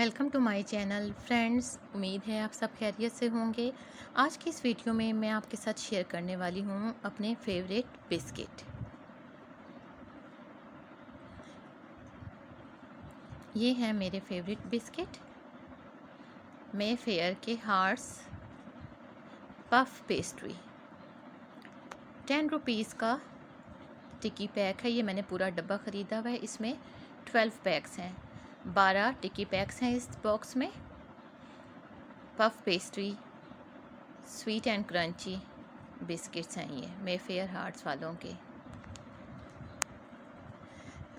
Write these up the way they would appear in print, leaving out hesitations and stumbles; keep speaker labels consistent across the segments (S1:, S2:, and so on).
S1: Welcome to my channel friends. उम्मीद है आप सब खैरियत से होंगे। आज की इस वीडियो में मैं आपके साथ शेयर करने वाली हूँ अपने फेवरेट बिस्किट। ये हैं मेरे फेवरेट बिस्किट, मे फेयर के हार्ट्स पफ पेस्ट्री। 10 रुपीज़ का टिक्की पैक है। ये मैंने पूरा डब्बा ख़रीदा हुआ है। इसमें 12 पैक्स हैं, 12 टिक्की पैक्स हैं इस बॉक्स में। Puff pastry sweet and crunchy biscuits हैं ये मे फेयर हार्ट्स वालों के।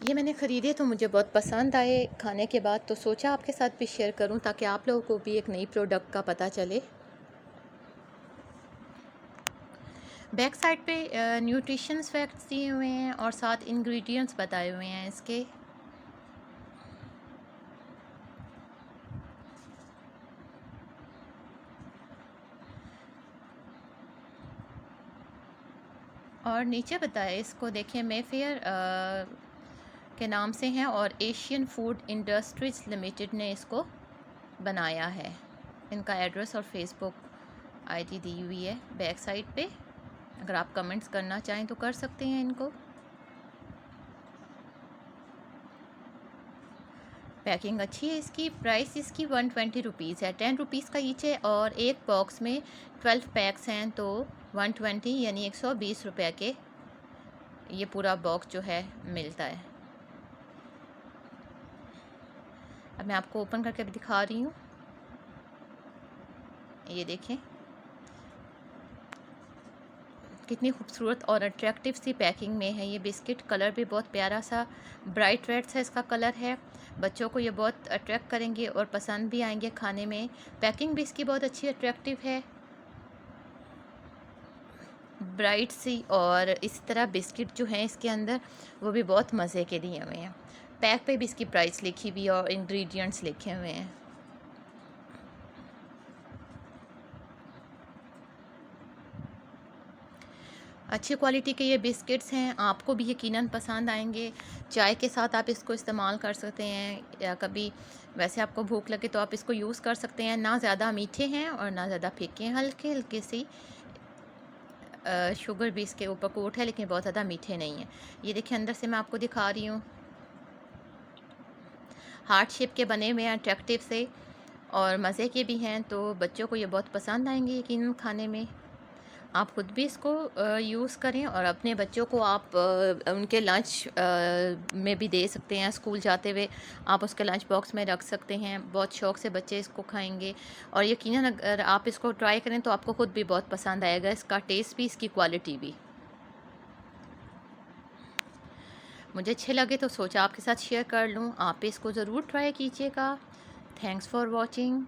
S1: ये मैंने ख़रीदे तो मुझे बहुत पसंद आए खाने के बाद, तो सोचा आपके साथ भी शेयर करूं ताकि आप लोगों को भी एक नई प्रोडक्ट का पता चले। बैक साइड पे न्यूट्रिशंस फैक्ट्स दिए हुए हैं और साथ इंग्रेडिएंट्स बताए हुए हैं इसके। और नीचे बताए इसको देखें, मे फेयर के नाम से हैं और एशियन फूड इंडस्ट्रीज लिमिटेड ने इसको बनाया है। इनका एड्रेस और फेसबुक आईडी दी हुई है बैक साइड पे। अगर आप कमेंट्स करना चाहें तो कर सकते हैं इनको। पैकिंग अच्छी है इसकी। प्राइस इसकी 120 रुपीज़ है। 10 रुपीज़ का ईच है और एक बॉक्स में 12 पैक्स हैं तो 120 यानी 120 रुपये के ये पूरा बॉक्स जो है मिलता है। अब मैं आपको ओपन करके भी दिखा रही हूँ। ये देखें कितनी खूबसूरत और अट्रैक्टिव सी पैकिंग में है ये बिस्किट। कलर भी बहुत प्यारा सा ब्राइट रेड सा इसका कलर है। बच्चों को ये बहुत अट्रैक्ट करेंगे और पसंद भी आएंगे खाने में। पैकिंग भी इसकी बहुत अच्छी अट्रैक्टिव है, ब्राइट सी। और इसी तरह बिस्किट जो हैं इसके अंदर वो भी बहुत मज़े के दिए हुए हैं। पैक पे भी इसकी प्राइस लिखी हुई है और इंग्रेडिएंट्स लिखे हुए हैं। अच्छी क्वालिटी के ये बिस्किट्स हैं, आपको भी यकीनन पसंद आएंगे। चाय के साथ आप इसको इस्तेमाल कर सकते हैं या कभी वैसे आपको भूख लगे तो आप इसको यूज़ कर सकते हैं। ना ज़्यादा मीठे हैं और ना ज़्यादा फीके हैं, हल्के हल्के सी शुगर भी इसके ऊपर कोट है, लेकिन बहुत ज़्यादा मीठे नहीं हैं। ये देखिए अंदर से मैं आपको दिखा रही हूँ, हार्ट शेप के बने हुए हैं, अट्रैक्टिव से और मज़े के भी हैं। तो बच्चों को ये बहुत पसंद आएंगे यकीनन खाने में। आप ख़ुद भी इसको यूज़ करें और अपने बच्चों को आप उनके लंच में भी दे सकते हैं। स्कूल जाते हुए आप उसके लंच बॉक्स में रख सकते हैं। बहुत शौक़ से बच्चे इसको खाएंगे और यकीनन अगर आप इसको ट्राई करें तो आपको ख़ुद भी बहुत पसंद आएगा। इसका टेस्ट भी, इसकी क्वालिटी भी मुझे अच्छे लगे तो सोचा आपके साथ शेयर कर लूँ। आप इसको ज़रूर ट्राई कीजिएगा। Thanks for watching.